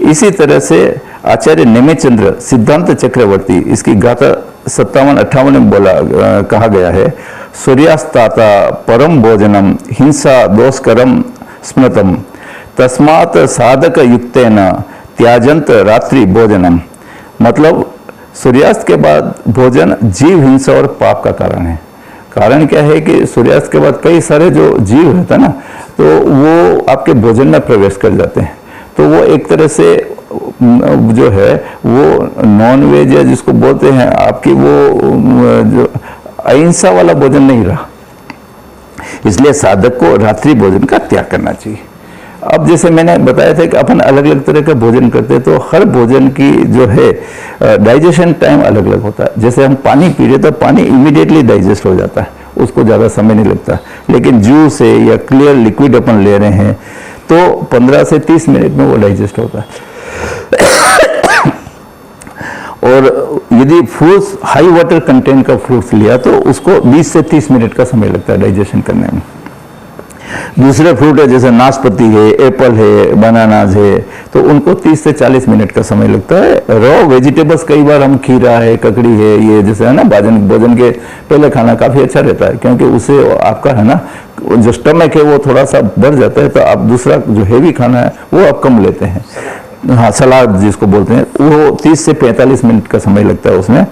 इसी तरह से आचार्य नेमिचंद्र सिद्धांत चक्रवर्ती, इसकी गाथा 57-58 में कहा गया है, सूर्यास्ताता परम भोजनम हिंसा दोषकरम स्मृतम तस्मात् साधक युक्तेन त्याजंत रात्रि भोजनम। मतलब सूर्यास्त के बाद भोजन जीव हिंसा और पाप का कारण है। कारण क्या है कि सूर्यास्त के बाद कई सारे जो जीव रहता है ना, तो वो आपके भोजन में प्रवेश कर जाते हैं। तो वो एक तरह से जो है वो नॉन वेज या जिसको बोलते हैं आपकी वो जो अहिंसा वाला भोजन नहीं रहा। इसलिए साधक को रात्रि भोजन का त्याग करना चाहिए। अब जैसे मैंने बताया था कि अपन अलग अलग तरह का भोजन करते हैं, तो हर भोजन की जो है डाइजेशन टाइम अलग अलग होता है। जैसे हम पानी पी रहे तो पानी इमीडिएटली डाइजेस्ट हो जाता है, उसको ज़्यादा समय नहीं लगता। लेकिन जूस है या क्लियर लिक्विड अपन ले रहे हैं तो 15 से 30 मिनट में वो डाइजेस्ट होता है। और यदि फ्रूट्स हाई वाटर कंटेंट का फ्रूट्स लिया तो उसको 20 से 30 मिनट का समय लगता है डाइजेशन करने में। दूसरे फ्रूट है जैसे नाशपाती है, एप्पल है, बनानाज है, तो उनको 30 से 40 मिनट का समय लगता है। रॉ वेजिटेबल्स कई बार हम खीरा है, ककड़ी है, ये जैसे है ना भोजन के पहले खाना काफ़ी अच्छा रहता है, क्योंकि उससे आपका है ना जो स्टमक है वो थोड़ा सा बढ़ जाता है, तो आप दूसरा जो हेवी खाना है वो आप कम लेते हैं। हाँ, सलाद जिसको बोलते हैं, वो 30 से 45 मिनट का समय लगता है उसमें।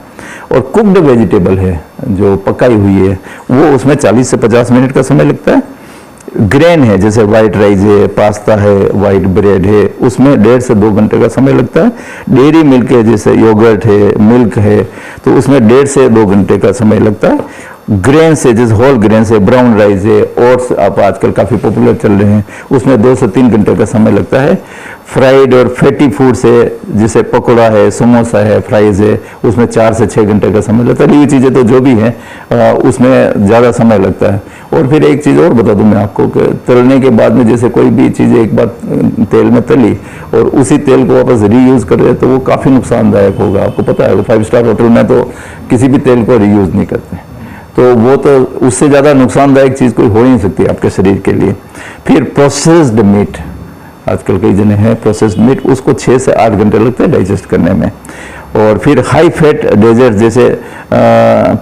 और कुक्ड वेजिटेबल है जो पकाई हुई है वो उसमें 40 से 50 मिनट का समय लगता है। ग्रेन है जैसे वाइट राइस है, पास्ता है, वाइट ब्रेड है, उसमें 1.5 से 2 घंटे का समय लगता है। डेयरी मिल्क है जैसे योगर्ट है, मिल्क है, तो उसमें 1.5 से 2 घंटे का समय लगता है। ग्रेन से जैसे होल ग्रेन से ब्राउन राइस है, ओट्स आप आजकल काफ़ी पॉपुलर चल रहे हैं, उसमें 2 से 3 घंटे का समय लगता है। फ्राइड और फैटी फूड्स है जैसे पकौड़ा है, समोसा है, फ्राइज है, उसमें 4 से 6 घंटे का समय लगता है। ये चीज़ें तो जो भी हैं उसमें ज़्यादा समय लगता है। और फिर एक चीज़ और बता दूं मैं आपको कि तलने के बाद में जैसे कोई भी चीज़ एक बार तेल में तली और उसी तेल को वापस रीयूज़ कर रहे तो वो काफ़ी नुकसानदायक होगा। आपको पता है 5 स्टार होटल में तो किसी भी तेल को रीयूज़ नहीं करते, तो वो तो उससे ज़्यादा नुकसानदायक चीज़ कोई हो ही नहीं सकती आपके शरीर के लिए। फिर प्रोसेस्ड मीट, आजकल कई जने हैं प्रोसेस्ड मीट, उसको 6 से 8 घंटे लगते हैं डाइजेस्ट करने में। और फिर हाई फैट डेजर्ट जैसे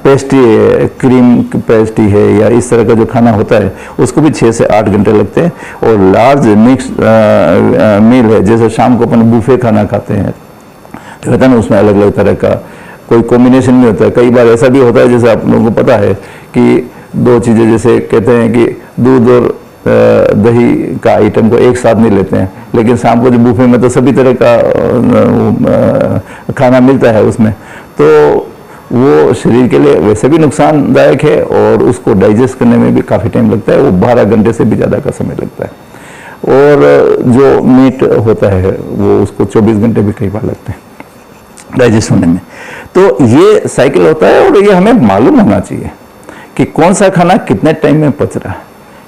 पेस्ट्री है, क्रीम पेस्ट्री है, या इस तरह का जो खाना होता है उसको भी 6 से 8 घंटे लगते हैं। और लार्ज मिक्स मील है जैसे शाम को अपन बुफे खाना खाते हैं, कहते हैं ना उसमें अलग अलग तरह का कोई कॉम्बिनेशन नहीं होता है। कई बार ऐसा भी होता है जैसे आप लोगों को पता है कि 2 चीज़ें जैसे कहते हैं कि दूध और दही का आइटम को एक साथ नहीं लेते हैं, लेकिन शाम को जो बुफे में तो सभी तरह का खाना मिलता है उसमें, तो वो शरीर के लिए वैसे भी नुकसानदायक है और उसको डाइजेस्ट करने में भी काफ़ी टाइम लगता है। वो 12 घंटे से भी ज़्यादा का समय लगता है। और जो मीट होता है वो उसको 24 घंटे भी कई बार लगते हैं डाइजेस्ट होने में। तो ये साइकिल होता है और ये हमें मालूम होना चाहिए कि कौन सा खाना कितने टाइम में पच रहा है।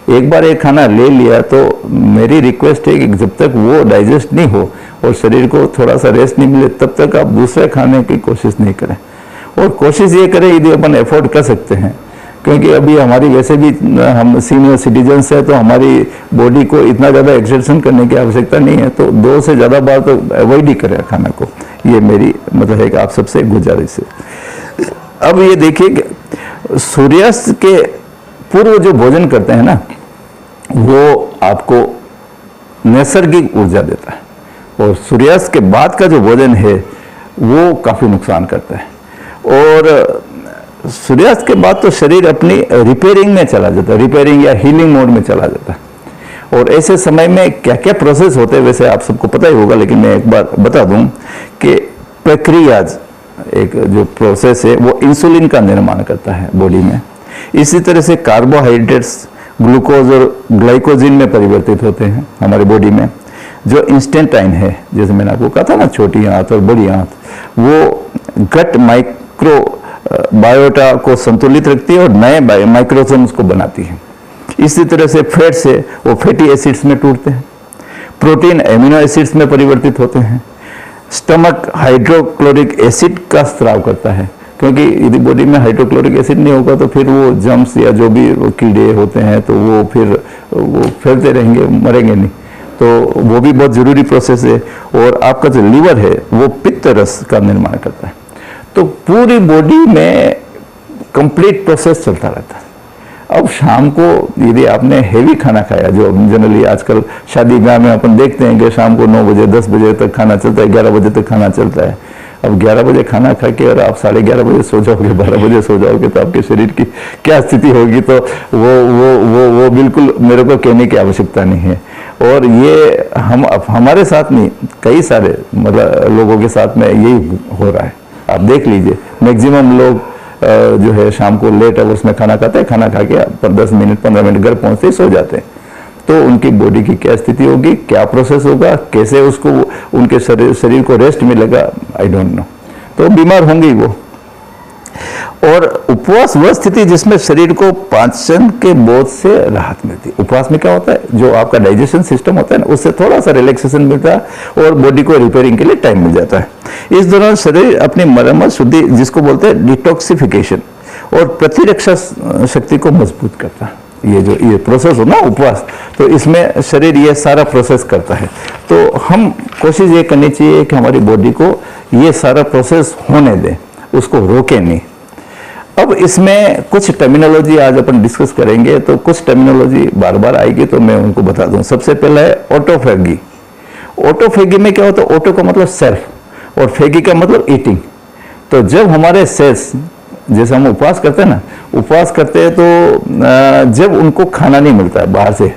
एक बार एक खाना ले लिया तो मेरी रिक्वेस्ट है कि जब तक वो डाइजेस्ट नहीं हो और शरीर को थोड़ा सा रेस्ट नहीं मिले तब तक आप दूसरे खाने की कोशिश नहीं करें। और कोशिश ये करें यदि अपन एफोर्ड कर सकते हैं, क्योंकि अभी हमारी वैसे भी हम सीनियर सिटीजन्स हैं तो हमारी बॉडी को इतना ज़्यादा एक्सर्शन करने की आवश्यकता नहीं है, तो 2 से ज़्यादा बार तो अवॉइड ही करें खाना को। ये मेरी मतलब है कि आप सबसे गुजारिश है। अब ये देखिए कि सूर्यास्त के पूर्व जो भोजन करते हैं ना वो आपको नैसर्गिक ऊर्जा देता है, और सूर्यास्त के बाद का जो भोजन है वो काफ़ी नुकसान करता है। और सूर्यास्त के बाद तो शरीर अपनी रिपेयरिंग में चला जाता है, रिपेयरिंग या हीलिंग मोड में चला जाता है। और ऐसे समय में क्या क्या प्रोसेस होते हैं वैसे आप सबको पता ही होगा, लेकिन मैं एक बार बता दूं कि प्रक्रियाज एक जो प्रोसेस है वो इंसुलिन का निर्माण करता है बॉडी में। इसी तरह से कार्बोहाइड्रेट्स ग्लूकोज और ग्लाइकोजिन में परिवर्तित होते हैं हमारे बॉडी में। जो इंस्टेंटाइन है जैसे मैंने आपको कहा था ना, छोटी आंत और बड़ी आंत, वो गट माइक्रो बायोटा को संतुलित रखती है और नए माइक्रोसोम्स को बनाती है। इसी तरह से फैट से वो फैटी एसिड्स में टूटते हैं, प्रोटीन एमिनो एसिड्स में परिवर्तित होते हैं। स्टमक हाइड्रोक्लोरिक एसिड का स्राव करता है, क्योंकि यदि बॉडी में हाइड्रोक्लोरिक एसिड नहीं होगा तो फिर वो जम्स या जो भी कीड़े होते हैं तो वो फिर वो फैलते रहेंगे, मरेंगे नहीं। तो वो भी बहुत ज़रूरी प्रोसेस है। और आपका जो लीवर है वो पित्त रस का निर्माण करता है। तो पूरी बॉडी में कंप्लीट प्रोसेस चलता रहता है। अब शाम को यदि आपने हेवी खाना खाया, जो जनरली आजकल शादी ब्याह में अपन देखते हैं कि शाम को 9 बजे 10 बजे तक खाना चलता है, 11 बजे तक खाना चलता है। अब 11 बजे खाना खा के और आप 11:30 बजे सो जाओगे, 12 बजे सो जाओगे तो आपके शरीर की क्या स्थिति होगी, तो वो बिल्कुल मेरे को कहने की आवश्यकता नहीं है। और ये हमारे साथ नहीं, कई सारे मतलब लोगों के साथ में यही हो रहा है। आप देख लीजिए, मैक्सिमम लोग जो है शाम को लेट आवर्स में खाना खाते हैं, खाना खा के 10 मिनट 15 मिनट घर पहुंचते ही सो जाते हैं, तो उनकी बॉडी की क्या स्थिति होगी, क्या प्रोसेस होगा, कैसे उसको उनके शरीर को रेस्ट मिलेगा, आई डोंट नो। तो बीमार होंगे वो। और उपवास वह स्थिति जिसमें शरीर को पाचन के बोझ से राहत मिलती है। उपवास में क्या होता है, जो आपका डाइजेशन सिस्टम होता है ना, उससे थोड़ा सा रिलैक्सेशन मिलता है और बॉडी को रिपेयरिंग के लिए टाइम मिल जाता है। इस दौरान शरीर अपनी मरम्मत शुद्धि, जिसको बोलते हैं डिटॉक्सिफिकेशन, और प्रतिरक्षा शक्ति को मजबूत करता है। ये प्रोसेस हो ना उपवास, तो इसमें शरीर ये सारा प्रोसेस करता है। तो हम कोशिश ये करनी चाहिए कि हमारी बॉडी को ये सारा प्रोसेस होने दें, उसको रोके नहीं। अब इसमें कुछ टर्मिनोलॉजी आज अपन डिस्कस करेंगे, तो कुछ टर्मिनोलॉजी बार बार आएगी, तो मैं उनको बता दूं। सबसे पहला है ऑटोफेगी। ऑटोफेगी में क्या होता है, ऑटो का मतलब सेल्फ और फेगी का मतलब ईटिंग। तो जब हमारे सेल्स, जैसे हम उपवास करते हैं ना, उपवास करते हैं तो जब उनको खाना नहीं मिलता है बाहर से,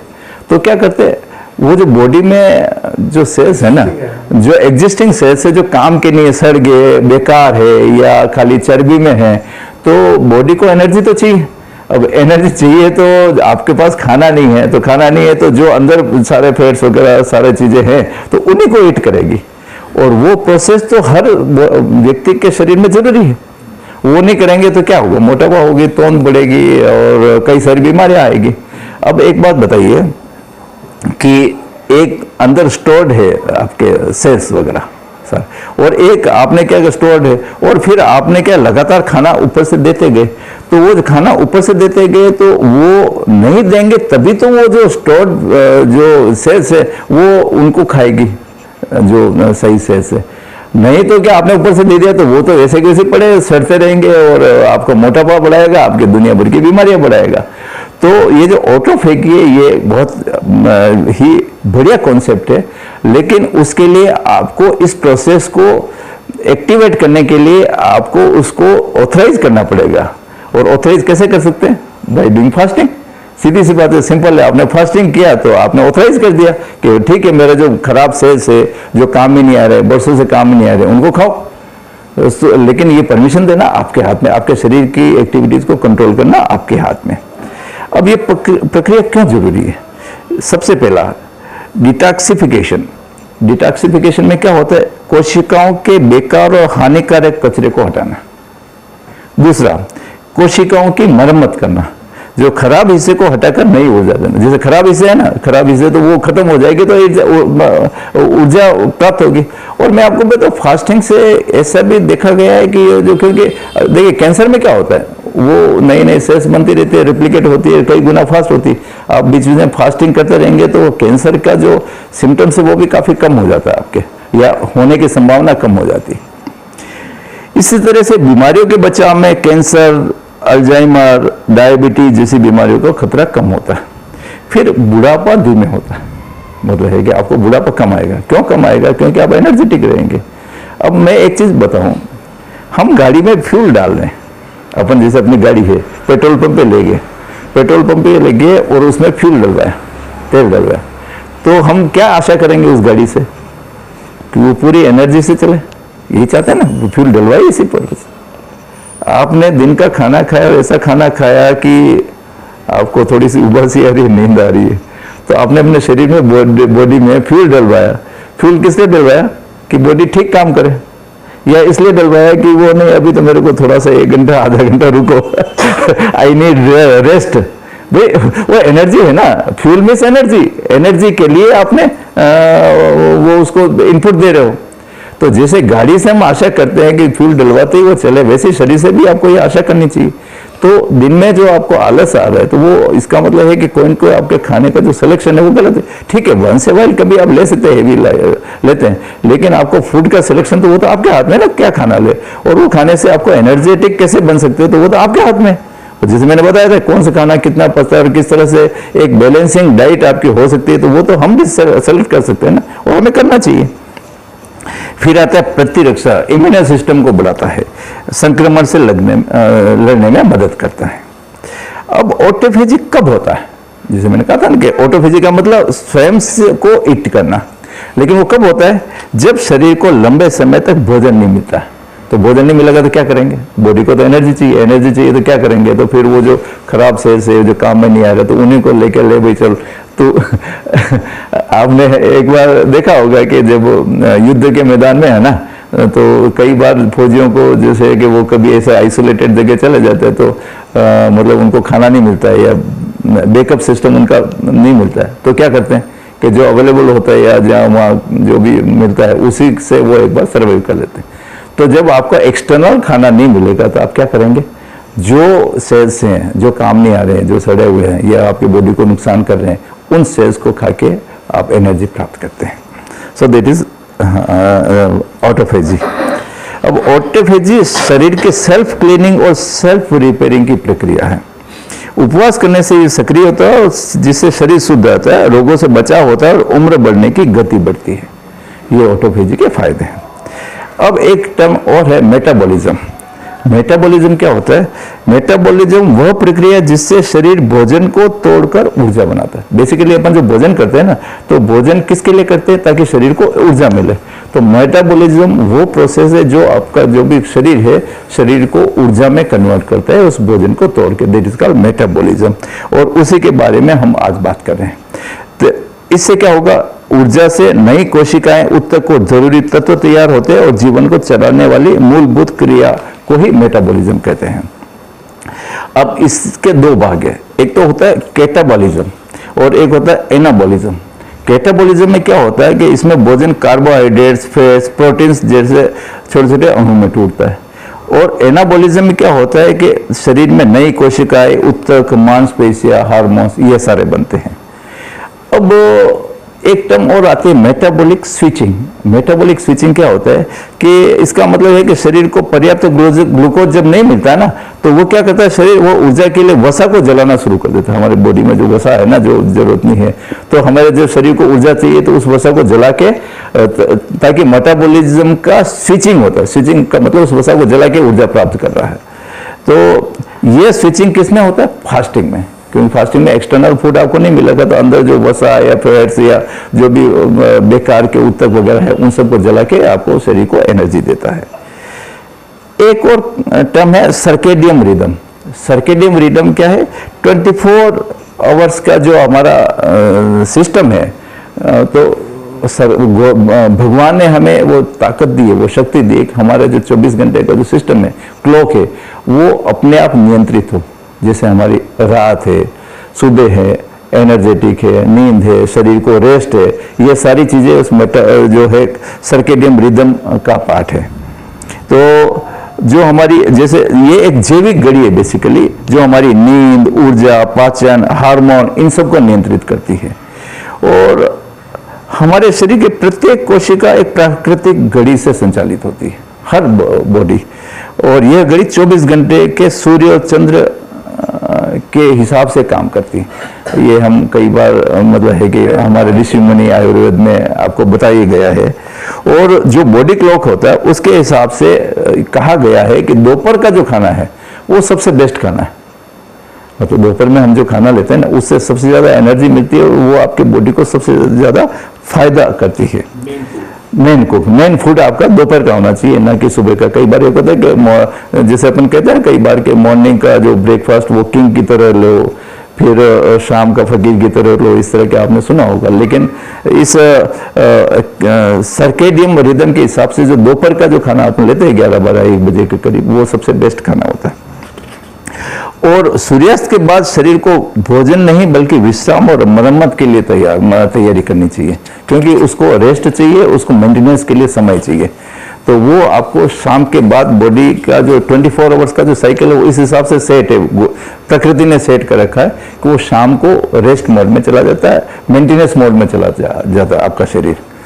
तो क्या करते हैं, वो जो बॉडी में जो सेल्स है ना, जो एग्जिस्टिंग सेल्स है, जो काम के नहीं, सड़ गए, बेकार है या खाली चर्बी में है, तो बॉडी को एनर्जी तो चाहिए। अब एनर्जी चाहिए तो आपके पास खाना नहीं है, तो खाना नहीं है तो जो अंदर सारे फैट्स वगैरह सारे चीजें हैं, तो उन्हीं को ईट करेगी। और वो प्रोसेस तो हर व्यक्ति के शरीर में जरूरी है। वो नहीं करेंगे तो क्या होगा, मोटापा होगी, तोंद बढ़ेगी और कई सारी बीमारियां आएगी। अब एक बात बताइए कि एक अंदर स्टोर्ड है आपके सेल्स वगैरह सर, और एक आपने क्या स्टोर्ड है, और फिर आपने क्या लगातार खाना ऊपर से देते गए, तो वो खाना ऊपर से देते गए तो वो नहीं देंगे, तभी तो वो जो स्टोर्ड जो सेल्स है वो उनको खाएगी, जो सही सेल्स है। नहीं तो क्या आपने ऊपर से दे दिया तो वो तो ऐसे कैसे पड़े सड़ते रहेंगे और आपको मोटापा बढ़ाएगा, आपके दुनिया भर की बीमारियां बढ़ाएगा। तो ये जो ऑटोफेगी है, ये बहुत ही बढ़िया कॉन्सेप्ट है, लेकिन उसके लिए आपको इस प्रोसेस को एक्टिवेट करने के लिए आपको उसको ऑथराइज करना पड़ेगा। और ऑथराइज कैसे कर सकते हैं, बाय डूइंग फास्टिंग। सीधी सी बात है, सिंपल है। आपने फास्टिंग किया तो आपने ऑथराइज कर दिया कि ठीक है, मेरे जो खराब सेल्स है, जो काम में नहीं आ रहे, बरसों से काम में नहीं आ रहे, उनको खाओ। लेकिन ये परमिशन देना आपके हाथ में, आपके शरीर की एक्टिविटीज को कंट्रोल करना आपके हाथ में। अब ये प्रक्रिया क्यों जरूरी है? सबसे पहला डिटॉक्सिफिकेशन। डिटॉक्सिफिकेशन में क्या होता है, कोशिकाओं के बेकार और हानिकारक कचरे को हटाना। दूसरा, कोशिकाओं की मरम्मत करना, जो खराब हिस्से को हटाकर नई ऊर्जा देना। जैसे खराब हिस्से है ना, खराब हिस्से तो वो खत्म हो जाएगी तो ऊर्जा प्राप्त होगी। और मैं आपको बताऊं, फास्टिंग से ऐसा भी देखा गया है कि जो, क्योंकि देखिए कैंसर में क्या होता है, वो नई नई सेल्स बनती रहती है, रिप्लिकेट होती है, कई गुना फास्ट होती है। आप बीच में फास्टिंग करते रहेंगे तो कैंसर का जो सिम्टम्स है वो भी काफी कम हो जाता है आपके, या होने की संभावना कम हो जाती है। इसी तरह से बीमारियों के बचाव में कैंसर, अल्जाइमर, डायबिटीज जैसी बीमारियों का खतरा कम होता है। फिर बुढ़ापा धीमे होता है, मतलब है कि आपको बुढ़ापा कम आएगा। क्यों कम आएगा? क्योंकि आप एनर्जेटिक रहेंगे। अब मैं एक चीज बताऊं, हम गाड़ी में फ्यूल डाल रहे हैं, अपन जैसे अपनी गाड़ी है, पेट्रोल पंप पे ले गए, पेट्रोल पंप पे ले गए और उसमें फ्यूल डलवाया, तेल डलवाया, तो हम क्या आशा करेंगे उस गाड़ी से कि वो पूरी एनर्जी से चले? यही चाहते हैं ना, फ्यूल डलवाए इसी पर्पज। आपने दिन का खाना खाया और ऐसा खाना खाया कि आपको थोड़ी सी उबासी आ रही है, नींद आ रही है, तो आपने अपने शरीर में बॉडी में फ्यूल डलवाया। फ्यूल किस लिए डलवाया? कि बॉडी ठीक काम करे, या इसलिए डलवाया कि वो नहीं, अभी तो मेरे को थोड़ा सा 1 घंटा आधा घंटा रुको, आई नीड रेस्ट। भाई वो एनर्जी है ना, फ्यूल मीन्स एनर्जी। एनर्जी के लिए आपने वो उसको इनपुट दे रहे हो। तो जैसे गाड़ी से हम आशा करते हैं कि फ्यूल डलवाते ही वो चले, वैसे शरीर से भी आपको ये आशा करनी चाहिए। तो दिन में जो आपको आलस आ रहा है, तो वो इसका मतलब है कि कोई न कोई आपके खाने का जो सिलेक्शन है वो गलत है। ठीक है, वंस ए व्हाइल कभी आप ले सकते हैं, हेवी लेते हैं, लेकिन आपको फूड का सिलेक्शन तो वो तो आपके हाथ में ना, क्या खाना ले, और वो खाने से आपको एनर्जेटिक कैसे बन सकते हो, तो वो तो आपके हाथ में। जैसे मैंने बताया था, कौन सा खाना कितना पचता है और किस तरह से एक बैलेंसिंग डाइट आपकी हो सकती है, तो वो तो हम भी सेलेक्ट कर सकते हैं ना, और हमें करना चाहिए। फिर आता है प्रतिरक्षा, इम्यून सिस्टम को बढ़ाता है, संक्रमण से लड़ने में मदद करता है। अब ऑटोफेजी कब होता है? जैसे मैंने कहा था ना कि ऑटोफेजी का मतलब स्वयं को ईट करना, लेकिन वो कब होता है? जब शरीर को लंबे समय तक भोजन नहीं मिलता, तो भोजन नहीं मिलेगा तो क्या करेंगे? बॉडी को तो एनर्जी चाहिए, एनर्जी चाहिए तो क्या करेंगे? तो फिर वो जो खराब सेल्स है जो काम में नहीं आ रहा तो उन्हीं को लेकर ले भाई चल तो आपने एक बार देखा होगा कि जब युद्ध के मैदान में है ना, तो कई बार फौजियों को जैसे कि वो कभी ऐसा आइसोलेटेड जगह चले जाते हैं तो मतलब उनको खाना नहीं मिलता है या बैकअप सिस्टम उनका नहीं मिलता है, तो क्या करते हैं कि जो अवेलेबल होता है या जहाँ वहाँ जो भी मिलता है उसी से वो एक बार सर्वाइव कर लेते हैं। तो जब आपका एक्सटर्नल खाना नहीं मिलेगा तो आप क्या करेंगे? जो सेल्स हैं जो काम नहीं आ रहे हैं, जो सड़े हुए हैं या आपकी बॉडी को नुकसान कर रहे हैं, उन सेल्स को खा के आप एनर्जी प्राप्त करते हैं। So that is autophagy. अब ऑटोफेजी शरीर के सेल्फ क्लीनिंग और सेल्फ रिपेयरिंग की प्रक्रिया है। उपवास करने से ये सक्रिय होता है और जिससे शरीर शुद्ध रहता है, रोगों से बचाव होता है और उम्र बढ़ने की गति बढ़ती है। ये ऑटोफेजी के फायदे हैं। अब एक टर्म और है मेटाबॉलिज्म। मेटाबॉलिज्म क्या होता है? मेटाबॉलिज्म वह प्रक्रिया जिससे शरीर भोजन को तोड़कर ऊर्जा बनाता है। बेसिकली अपन जो भोजन करते हैं ना, तो भोजन किसके लिए करते हैं? ताकि शरीर को ऊर्जा मिले। तो मेटाबॉलिज्म वो प्रोसेस है जो आपका जो भी शरीर है, शरीर को ऊर्जा में कन्वर्ट करता है उस भोजन को तोड़ के। दैट इज कॉल्ड मेटाबॉलिज्म, और उसी के बारे में हम आज बात कर रहे हैं। तो इससे क्या होगा? ऊर्जा से नई कोशिकाएं उत्तक को जरूरी तत्व तैयार होते हैं और जीवन को चलाने वाली मूलभूत क्रिया को ही मेटाबॉलिज्म कहते हैं। अब इसके दो भाग है, एक तो होता है कैटाबॉलिज्म और एक होता है एनाबॉलिज्म। कैटाबॉलिज्म में क्या होता है कि इसमें भोजन कार्बोहाइड्रेट्स, फैट्स, प्रोटीन्स जैसे छोटे छोटे अणु में टूटता है। और एनाबॉलिज्म में क्या होता है कि शरीर में नई कोशिकाएं, उत्तक, मांसपेशियां, हार्मोन्स ये सारे बनते हैं। अब एक टर्म और आती है मेटाबॉलिक स्विचिंग। मेटाबॉलिक स्विचिंग क्या होता है कि इसका मतलब है कि शरीर को पर्याप्त ग्लूकोज जब नहीं मिलता है ना, तो वो क्या करता है? शरीर वो ऊर्जा के लिए वसा को जलाना शुरू कर देता है। हमारे बॉडी में जो वसा है ना, जो जरूरत नहीं है, तो हमारे जो शरीर को ऊर्जा चाहिए तो उस वसा को जला के, ताकि मेटाबॉलिज्म का स्विचिंग होता है। स्विचिंग का मतलब उस वसा को जला के ऊर्जा प्राप्त कर रहा है। तो ये स्विचिंग किसमें होता है? फास्टिंग में। क्योंकि फास्टिंग में एक्सटर्नल फूड आपको नहीं मिलेगा, तो अंदर जो वसा या फैट्स या जो भी बेकार के उत्तक वगैरह है उन सबको जला के आपको शरीर को एनर्जी देता है। एक और टर्म है सर्केडियम रिदम। सर्केडियम रिदम क्या है? 24 आवर्स का जो हमारा सिस्टम है, तो भगवान ने हमें वो ताकत दी है, वो शक्ति दी है कि हमारा जो 24 घंटे का जो सिस्टम है, क्लॉक है, वो अपने आप नियंत्रित हो। जैसे हमारी रात है, सुबह है, एनर्जेटिक है, नींद है, शरीर को रेस्ट है, ये सारी चीज़ें उस जो है सर्केडियम रिदम का पार्ट है। तो जो हमारी जैसे ये एक जैविक घड़ी है बेसिकली, जो हमारी नींद, ऊर्जा, पाचन, हार्मोन इन सबको नियंत्रित करती है। और हमारे शरीर के प्रत्येक कोशिका एक प्राकृतिक घड़ी से संचालित होती है, हर बॉडी। और यह घड़ी 24 घंटे के सूर्य और चंद्र के हिसाब से काम करती है। ये हम कई बार मतलब है कि हमारे ऋषि मुनि आयुर्वेद में आपको बताया गया है। और जो बॉडी क्लॉक होता है उसके हिसाब से कहा गया है कि दोपहर का जो खाना है वो सबसे बेस्ट खाना है। मतलब दोपहर में हम जो खाना लेते हैं ना, उससे सबसे ज़्यादा एनर्जी मिलती है और वो आपके बॉडी को सबसे ज़्यादा फायदा करती है। मेन फूड आपका दोपहर का होना चाहिए, ना कि सुबह का। कई बार ये होता है कि जैसे अपन कहते हैं कई बार के मॉर्निंग का जो ब्रेकफास्ट वो किंग की तरह लो, फिर शाम का फकीर की तरह लो, इस तरह के आपने सुना होगा। लेकिन इस सर्केडियम रिदम के हिसाब से जो दोपहर का जो खाना अपन लेते हैं 11-12-1 बजे के करीब, वो सबसे बेस्ट खाना होता है। और सूर्यास्त के बाद शरीर को भोजन नहीं बल्कि विश्राम और मरम्मत के लिए तैयारी करनी चाहिए, क्योंकि उसको रेस्ट चाहिए, उसको मेंटेनेंस के लिए समय चाहिए। तो वो आपको शाम के बाद बॉडी का जो 24 आवर्स का जो साइकिल है वो इस हिसाब से सेट है, प्रकृति ने सेट कर रखा है कि वो शाम को रेस्ट मोड में चला जाता है, मेंटेनेंस मोड में चला जाता है आपका शरीर।